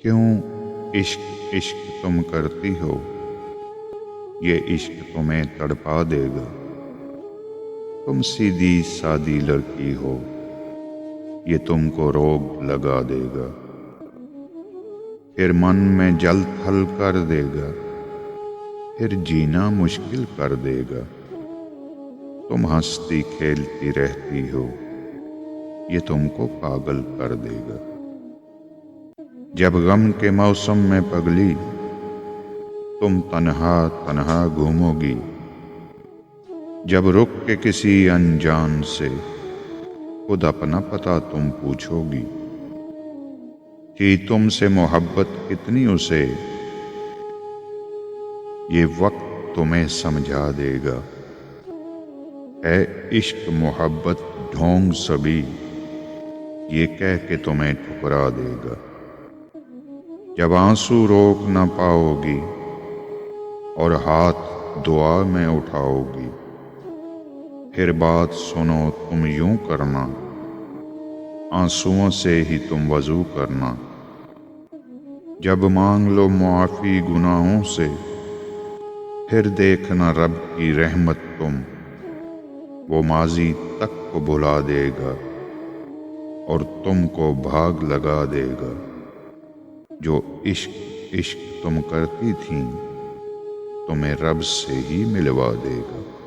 کیوں عشق عشق تم کرتی ہو، یہ عشق تمہیں تڑپا دے گا۔ تم سیدھی سادی لڑکی ہو، یہ تم کو روگ لگا دے گا۔ پھر من میں جل تھل کر دے گا، پھر جینا مشکل کر دے گا۔ تم ہنستی کھیلتی رہتی ہو، یہ تم کو پاگل کر دے گا۔ جب غم کے موسم میں پگلی تم تنہا تنہا گھومو گی، جب رک کے کسی انجان سے خود اپنا پتہ تم پوچھو گی۔ کہ تم سے محبت کتنی اسے، یہ وقت تمہیں سمجھا دے گا۔ ہے عشق محبت ڈھونگ سبھی، یہ کہہ کے تمہیں ٹھکرا دے گا۔ جب آنسو روک نہ پاؤ گی اور ہاتھ دعا میں اٹھاؤ گی، پھر بات سنو تم یوں کرنا، آنسوؤں سے ہی تم وضو کرنا۔ جب مانگ لو معافی گناہوں سے، پھر دیکھنا رب کی رحمت تم، وہ ماضی تک کو بھلا دے گا اور تم کو بھاگ لگا دے گا۔ جو عشق عشق تم کرتی تھیں، تمہیں رب سے ہی ملوا دے گا۔